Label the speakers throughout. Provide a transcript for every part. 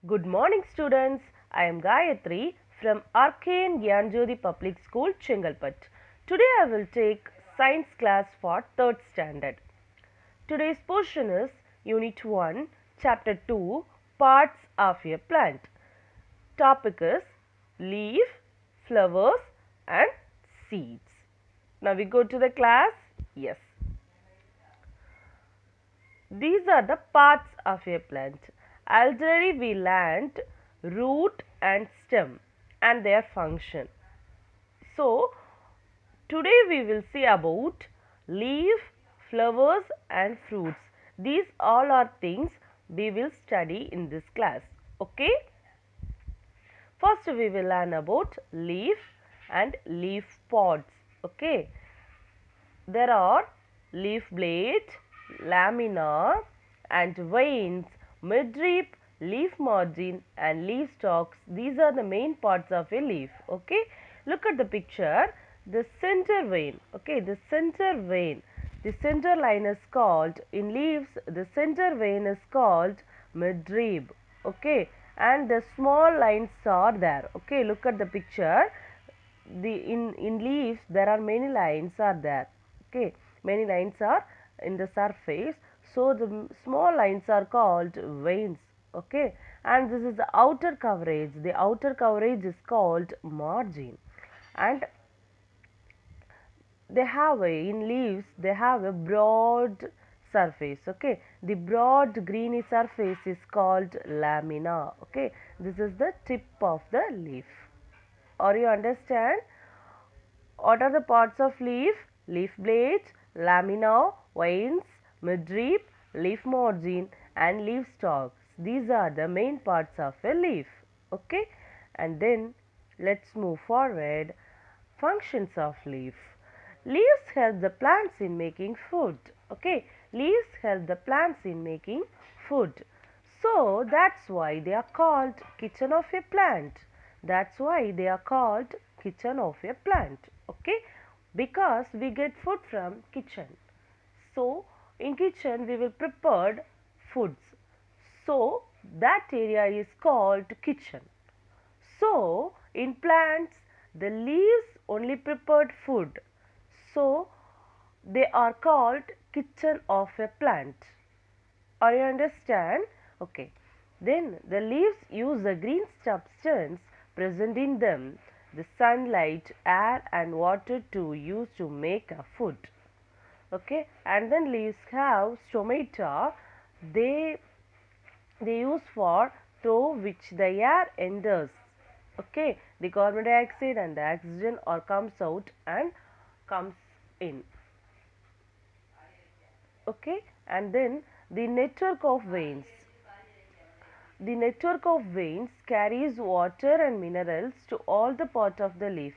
Speaker 1: Good morning, students. I am Gayatri from Arcane Gyanjodi Public School, Chengalpat. Today I will take science class for 3rd standard. Today's portion is Unit 1, Chapter 2, Parts of a Plant. Topic is leaf, flowers and seeds. Now we go to the class. Yes. These are the parts of a plant. Already we learnt root and stem and their function. So, today we will see about leaf, flowers and fruits. These all are things we will study in this class. Okay? First we will learn about leaf and leaf pods. Okay? There are leaf blades, lamina and veins, midrib, leaf margin and leaf stalks. These are the main parts of a leaf. Okay, look at the picture. The center vein. Okay, the center vein. The center line is called, in leaves, the center vein is called midrib. Okay, and the small lines are there. Okay, look at the picture. In leaves there are many lines are there. Okay, many lines are in the surface, so the small lines are called veins. Okay, and this is the outer coverage. The outer coverage is called margin, and in leaves they have a broad surface. Okay, the broad greeny surface is called lamina. Okay, this is the tip of the leaf. Or you understand? What are the parts of leaf? Leaf blades, lamina, veins, midrib, leaf margin and leaf stalks. These are the main parts of a leaf. Okay, and then let's move forward. Functions of leaf. Leaves help the plants in making food. Okay, leaves help the plants in making food. So that's why they are called kitchen of a plant. That's why they are called kitchen of a plant. Okay, because we get food from kitchen. So in kitchen we will prepare foods. So that area is called kitchen. So in plants the leaves only prepared food. So they are called kitchen of a plant. Or you understand? Okay. Then the leaves use the green substance present in them, the sunlight, air and water to use to make a food. Okay. And then leaves have stomata. They use for through which the air enters. Okay. The carbon dioxide and the oxygen or comes out and comes in. Okay, and then the network of veins. The network of veins carries water and minerals to all the part of the leaf.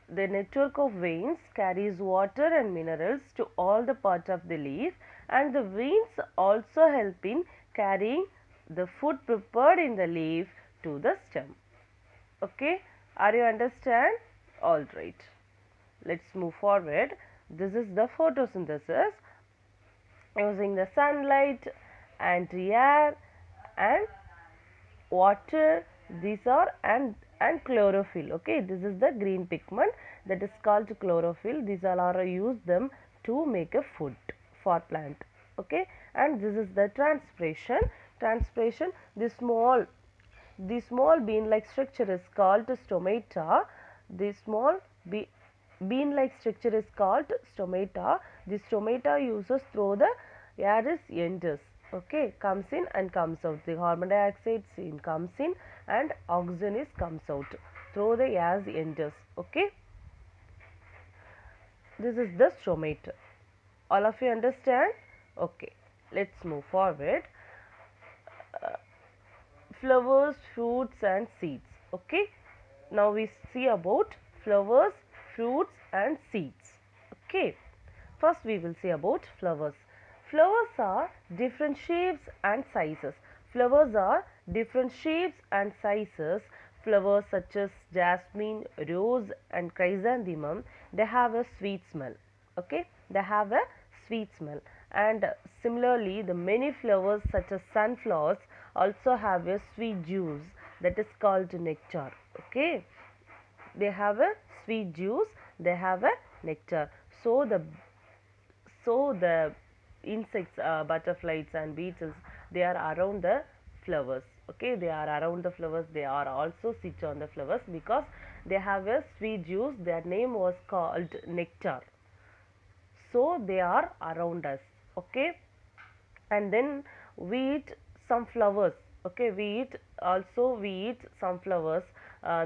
Speaker 1: The network of veins carries water and minerals to all the part of the leaf, and the veins also help in carrying the food prepared in the leaf to the stem. Okay, are you understand? All right. Let's move forward. This is the photosynthesis using the sunlight and air and water. These are and chlorophyll. Okay, this is the green pigment that is called chlorophyll. These all are used them to make a food for plant. Okay, and this is the transpiration. The small bean like structure is called stomata. The small bean like structure is called stomata. The stomata uses through the air is enters. Okay, comes in and comes out. The carbon dioxide comes in and oxygen is comes out through the air enters. Okay, this is the stomata. All of you understand? Okay, let's move forward. Flowers, fruits and seeds. Okay, now we see about flowers, fruits and seeds. Okay, first we will see about flowers. Flowers are different shapes and sizes. Flowers are different shapes and sizes. Flowers such as jasmine, rose and chrysanthemum, they have a sweet smell. Okay, they have a sweet smell. And similarly, the many flowers such as sunflowers also have a sweet juice that is called nectar. Okay, they have a sweet juice, they have a nectar. So the insects, butterflies and beetles, they are around the flowers. Okay, they are around the flowers, they are also sit on the flowers because they have a sweet juice. Their name was called nectar, so they are around us. Okay, and then we eat some flowers. Okay, we eat some flowers.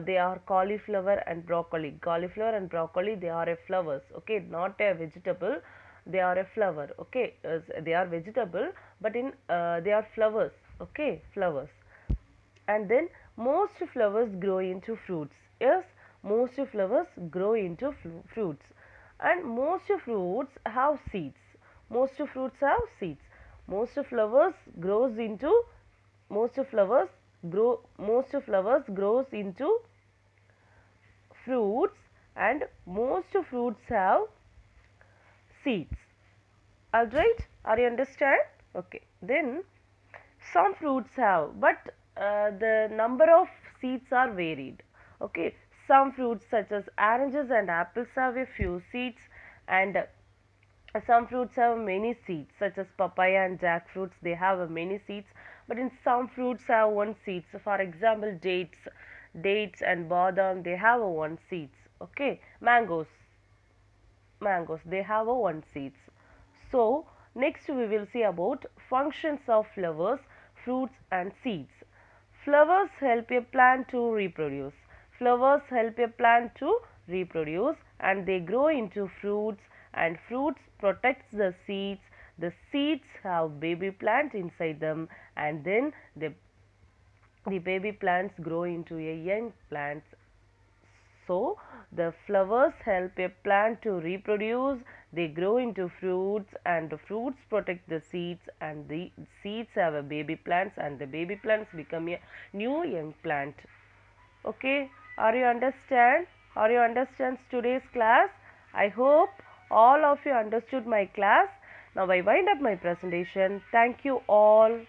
Speaker 1: They are cauliflower and broccoli. Cauliflower and broccoli, they are a flowers. Okay, not a vegetable, they are a flower. Okay, they are vegetable, but in they are flowers. Okay, flowers. And then most flowers grow into fruits. Yes, most flowers grow into fruits, and most fruits have seeds. Most fruits have seeds. Most flowers grows into most flowers most flowers grows into fruits, and most fruits have seeds. All right, are you understand? Okay, then some fruits have, but the number of seeds are varied. Okay, some fruits such as oranges and apples have a few seeds, and some fruits have many seeds such as papaya and jackfruits. They have many seeds, but in some fruits have one seed. So for example, dates and badam, they have one seeds. Okay, mangoes, they have a one seeds. So next we will see about functions of flowers, fruits and seeds. Flowers help a plant to reproduce. Flowers help a plant to reproduce, and they grow into fruits, and fruits protects the seeds. The seeds have baby plant inside them, and then the baby plants grow into a young plant. So, the flowers help a plant to reproduce, they grow into fruits, and the fruits protect the seeds, and the seeds have a baby plants, and the baby plants become a new young plant. Okay, are you understand? Are you understand today's class? I hope all of you understood my class. Now I wind up my presentation. Thank you all.